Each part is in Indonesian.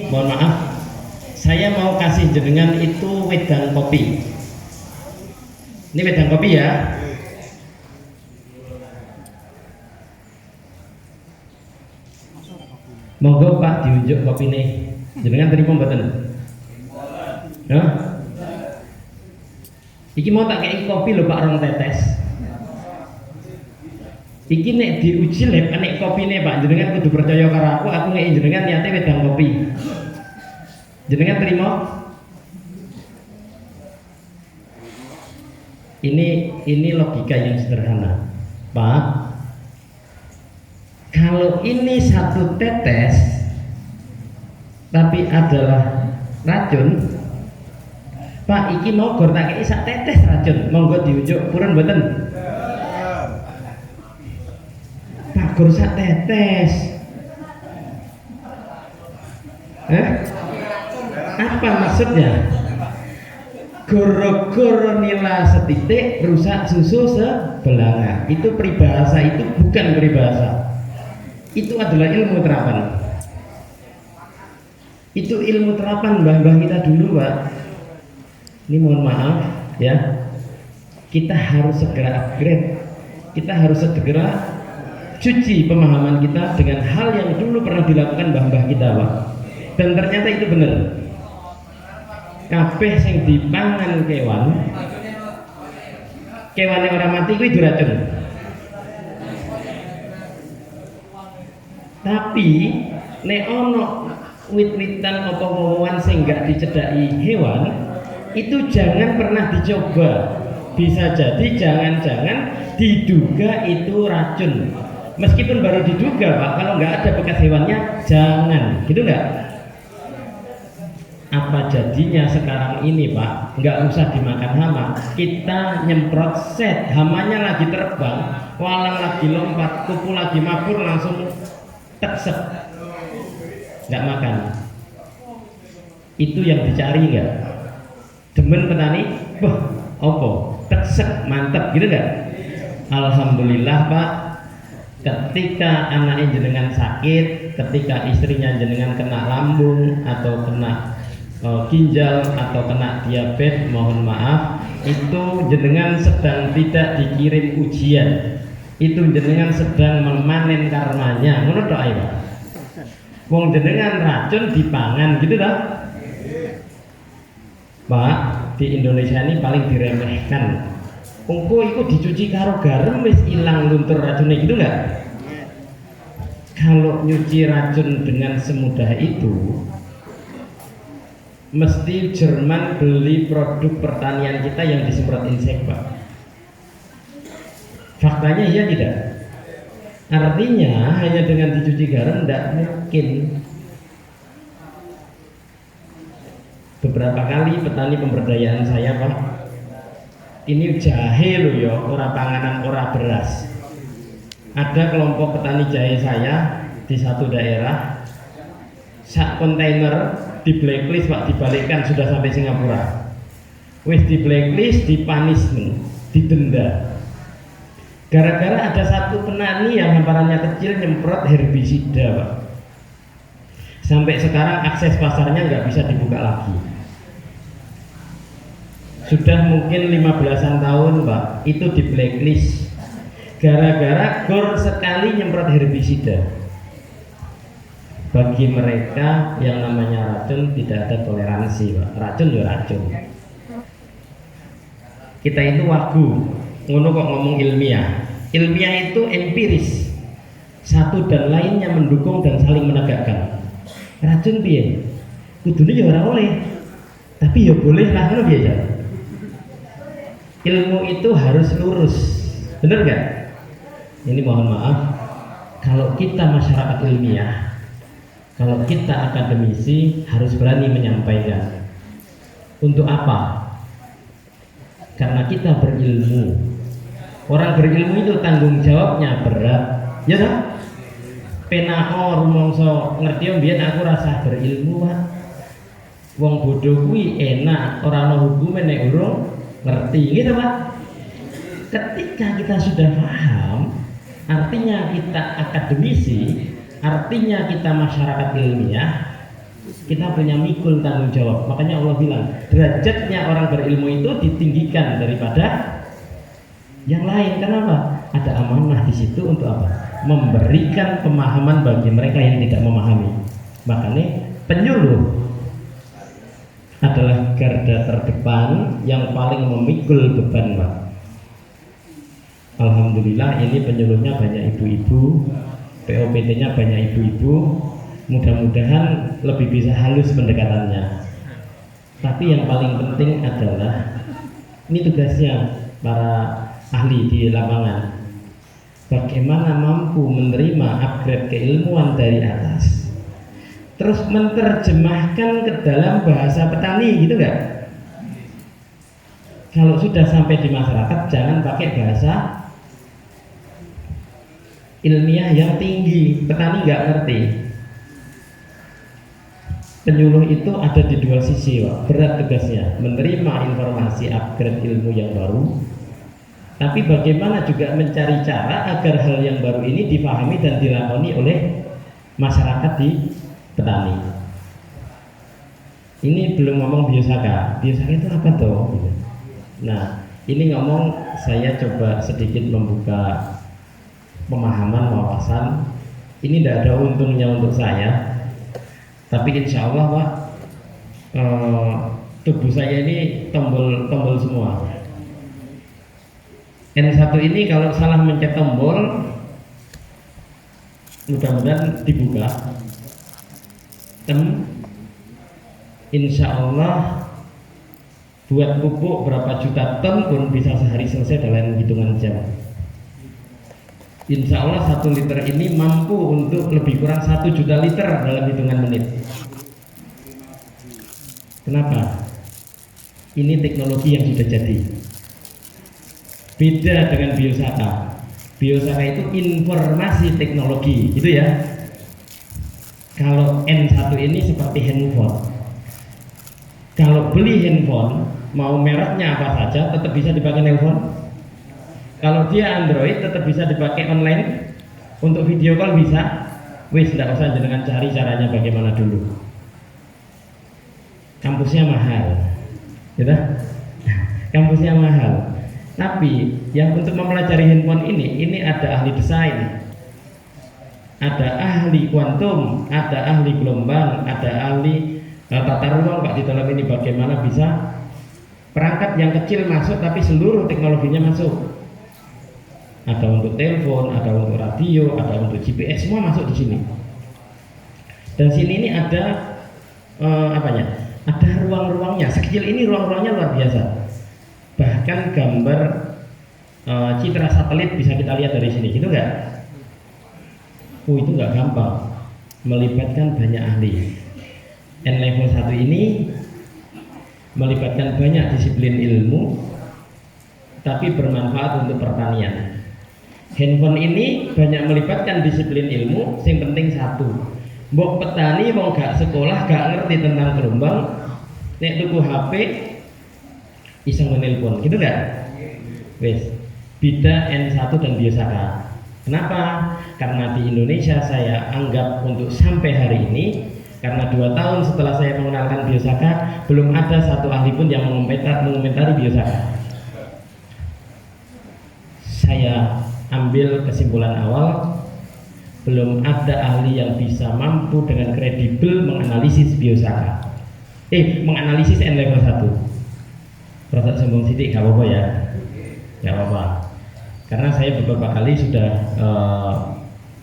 mohon maaf, saya mau kasih jenengan itu wedang kopi. Ini wedang kopi ya. Monggo Pak diunjuk kopi nih. Jenengan terima mboten? Hah? Iki mau tak kei kopi lho Pak, rong tetes. Iki nek diuji lek nek kopine Pak, jenengan kudu percaya karo aku ngeki jenengan niate wedang kopi. Jenengan terima? Ini logika yang sederhana, Pak. Kalau ini satu tetes tapi adalah racun, Pak, iki mau gor tak kei sak tetes racun, monggo diunjuk purun mboten? Pak, gor sak tetes. Apa maksudnya? Goro-goro nila setitik rusak susu sebelanga. Itu peribahasa, itu bukan peribahasa. Itu adalah ilmu terapan. Itu ilmu terapan mbah-mbah kita dulu, Pak. Ini mohon maaf ya. Kita harus segera upgrade. Kita harus segera cuci pemahaman kita dengan hal yang dulu pernah dilakukan mbah-mbah kita, Pak. Dan ternyata itu benar. Kabeh sing dipangan kewan yang orang mati kuwi diracun. Tapi nek ono wit-witan apa wowoan sing gak dicedhaki hewan, itu jangan pernah dicoba. Bisa jadi jangan-jangan diduga itu racun. Meskipun baru diduga, Pak, kalau nggak ada bekas hewannya jangan, gitu nggak? Apa jadinya sekarang ini, Pak? Nggak usah dimakan hama, kita nyemprot set, hamanya lagi terbang, walang lagi lompat, kupu lagi mabur, langsung teksep, nggak makan. Itu yang dicari nggak? Demen petani, wah, opo, teksep, mantep, gitu nggak? Alhamdulillah, Pak. Ketika anak jenengan sakit, ketika istrinya jenengan kena lambung atau kena ginjal atau kena diabetes, mohon maaf, itu jenengan sedang tidak dikirim ujian, itu jenengan sedang memanen karmanya. Menurut doa Pak, wong jenengan racun dipangan, gitu dah, Pak. Di Indonesia ini paling diremehkan. Ungku itu dicuci karo garam wis ilang luntur racunnya, gitu nggak? Kalau nyuci racun dengan semudah itu, mesti Jerman beli produk pertanian kita yang disemprot insek, Pak. Faktanya iya tidak? Artinya hanya dengan dicuci garam tidak mungkin. Beberapa kali petani pemberdayaan saya, Pak, ini jahe loh ya, ora panganan, ora beras. Ada kelompok petani jahe saya di satu daerah, sak kontainer di blacklist, Pak, dibalikkan sudah sampai Singapura. Wis di blacklist, di punishment, didenda. Gara-gara ada satu petani yang hamparannya kecil nyemprot herbisida, Pak. Sampai sekarang akses pasarnya nggak bisa dibuka lagi. Sudah mungkin 15-an tahun, Pak, itu di blacklist. Gara-gara gor sekali nyemprot herbisida. Bagi mereka yang namanya racun tidak ada toleransi, Pak. Racun ya racun. Kita itu wagu, ngono kok ngomong ilmiah. Ilmiah itu empiris, satu dan lainnya mendukung dan saling menegakkan. Racun piye? Kudune ya ora oleh, tapi ya boleh lah, ngono biasa. Ilmu itu harus lurus, bener nggak? Ini mohon maaf, kalau kita masyarakat ilmiah, kalau kita akademisi harus berani menyampaikan. Untuk apa? Karena kita berilmu. Orang berilmu itu tanggung jawabnya berat, ya kan? Penao rumangsa ngerti mbiyen aku rasa berilmu, Pak. Wong bodoh kuwi enak, ora ana hukume nek urung ngerti, gitu, Pak. Ketika kita sudah paham, artinya kita akademisi, artinya kita masyarakat ilmiah, kita punya mikul tanggung jawab. Makanya Allah bilang derajatnya orang berilmu itu ditinggikan daripada yang lain. Kenapa? Ada amanah di situ untuk apa? Memberikan pemahaman bagi mereka yang tidak memahami. Makanya penyuluh adalah garda terdepan yang paling memikul beban, Pak. Alhamdulillah ini penyuluhnya banyak ibu-ibu, POPT-nya banyak ibu-ibu. Mudah-mudahan lebih bisa halus pendekatannya. Tapi yang paling penting adalah ini tugasnya para ahli di lapangan. Bagaimana mampu menerima upgrade keilmuan dari atas, terus menerjemahkan ke dalam bahasa petani, gitu nggak? Kalau sudah sampai di masyarakat, jangan pakai bahasa ilmiah yang tinggi, petani nggak ngerti. Penyuluh itu ada di dua sisi, Pak. Berat tugasnya menerima informasi upgrade ilmu yang baru, tapi bagaimana juga mencari cara agar hal yang baru ini dipahami dan dilakoni oleh masyarakat di petani. Ini belum ngomong biosaka. Biosaka itu apa toh? Nah, ini ngomong saya coba sedikit membuka pemahaman, wawasan. Ini tidak ada untungnya untuk saya, tapi insya Allah, Pak, tubuh saya ini tombol semua. N1 ini kalau salah mencet tombol, mudah-mudahan dibuka. Insya Allah buat pupuk berapa juta ton pun bisa sehari selesai dalam hitungan jam. Insya Allah 1 liter ini mampu untuk lebih kurang 1 juta liter dalam hitungan menit. Kenapa? Ini teknologi yang sudah jadi. Beda dengan biosaka. Biosaka itu informasi teknologi, gitu ya. Kalau N1 ini seperti handphone. Kalau beli handphone, mau mereknya apa saja, tetap bisa dipakai handphone. Kalau dia Android, tetap bisa dipakai online. Untuk video call bisa. Wis, tidak usah jenengan cari caranya bagaimana dulu. Kampusnya mahal, gitu? Kampusnya mahal. Tapi yang untuk mempelajari handphone ini ada ahli desain, ada ahli kuantum, ada ahli gelombang, ada ahli tata ruang, Pak, di dalam ini bagaimana bisa perangkat yang kecil masuk tapi seluruh teknologinya masuk. Ada untuk telepon, ada untuk radio, ada untuk GPS, semua masuk di sini. Dan sini ini ada apanya? Ada ruang-ruangnya. Sekecil ini ruang-ruangnya luar biasa. Bahkan gambar citra satelit bisa kita lihat dari sini, gitu nggak? Itu nggak gampang, melibatkan banyak ahli. N-level 1 ini melibatkan banyak disiplin ilmu, tapi bermanfaat untuk pertanian. Handphone ini banyak melibatkan disiplin ilmu, yang penting satu. Mbok petani mau gak sekolah, gak ngerti tentang gelombang, nek tuku HP iseng menelpon, gitu gak? Wes, beda N1 dan biosaka. Kenapa? Karena di Indonesia saya anggap untuk sampai hari ini, karena 2 tahun setelah saya mengenalkan biosaka, belum ada satu ahli pun yang mengomentari biosaka. Saya ambil kesimpulan awal, belum ada ahli yang bisa mampu dengan kredibel menganalisis biosaka. Menganalisis N-level 1. Rasa sombong sidik, gak apa-apa ya, gak apa-apa. Karena saya beberapa kali sudah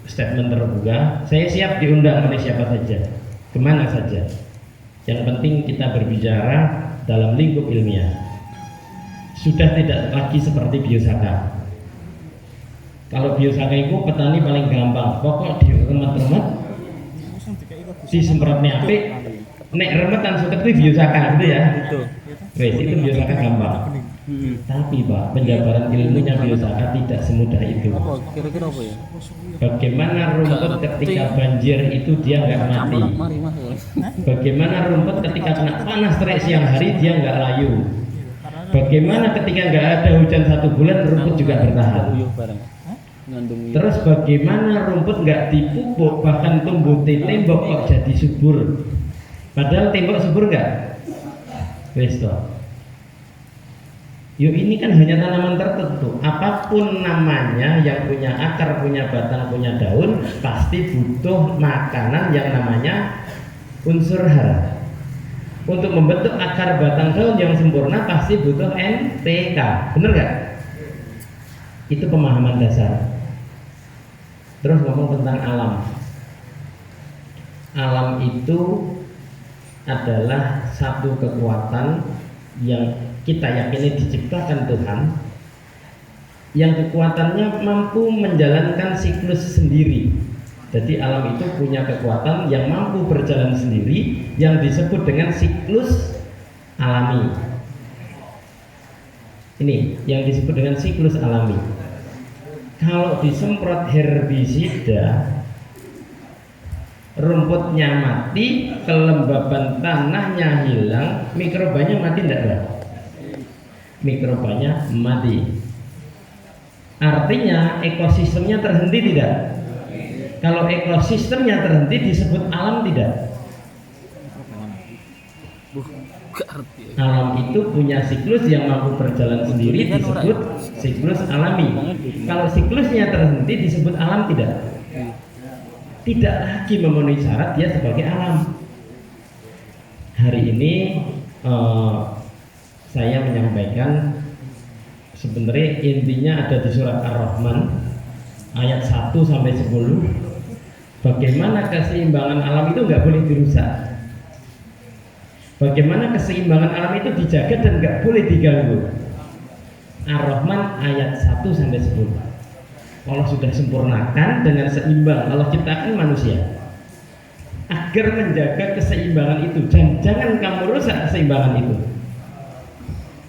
statement terbuka, saya siap diundang oleh siapa saja, kemana saja. Yang penting kita berbicara dalam lingkup ilmiah. Sudah tidak lagi seperti biosaka. Kalau biosaka itu petani paling gampang, pokok diremet-remet, disemprotnya apik, nek remetan suket itu biosaka, gitu ya. Wes, itu biosaka gampang. Tapi Pak, penjabaran ilmunya biosaka tidak semudah itu. Kira-kira apa ya? Bagaimana rumput ketika banjir itu dia nggak mati? Bagaimana rumput ketika kena panas terik siang hari dia nggak layu? Bagaimana ketika nggak ada hujan 1 bulan rumput juga bertahan? Terus bagaimana rumput nggak dipupuk bahkan tumbuh tembok kok jadi subur? Padahal tembok subur nggak? Wis toh. Yuk ini kan hanya tanaman tertentu. Apapun namanya yang punya akar, punya batang, punya daun, pasti butuh makanan yang namanya unsur hara. Untuk membentuk akar batang daun yang sempurna pasti butuh NPK. Bener nggak? Itu pemahaman dasar. Terus ngomong tentang alam. Alam itu adalah satu kekuatan yang kita yakini diciptakan Tuhan, yang kekuatannya mampu menjalankan siklus sendiri. Jadi alam itu punya kekuatan yang mampu berjalan sendiri, yang disebut dengan siklus alami. Ini yang disebut dengan siklus alami. Kalau disemprot herbisida, rumputnya mati, kelembaban tanahnya hilang, mikrobanya mati enggak? Mikrobanya mati. Artinya ekosistemnya terhenti tidak? Kalau ekosistemnya terhenti disebut alam tidak? Alam itu punya siklus yang mampu berjalan sendiri, disebut siklus alami. Kalau siklusnya terhenti disebut alam tidak? Tidak lagi memenuhi syarat dia sebagai alam. Hari ini saya menyampaikan sebenarnya intinya ada di surat Ar-Rahman ayat 1 sampai 10. Bagaimana keseimbangan alam itu nggak boleh dirusak. Bagaimana keseimbangan alam itu dijaga dan nggak boleh diganggu. Ar-Rahman ayat 1 sampai 10. Allah sudah sempurnakan dengan seimbang. Allah ciptakan manusia agar menjaga keseimbangan itu, dan jangan kamu rusak keseimbangan itu.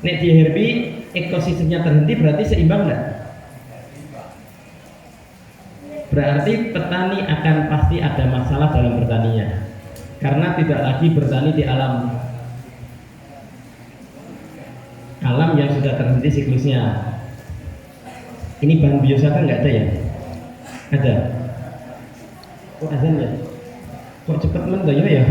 Nek di herbi ekosistemnya terhenti berarti seimbang enggak? Berarti petani akan pasti ada masalah dalam bertaninya, karena tidak lagi bertani di alam yang sudah terhenti siklusnya. Ini bahan biosata nggak ada ya? Ada. Kok azan ya? Kok cepet mentoyo ya?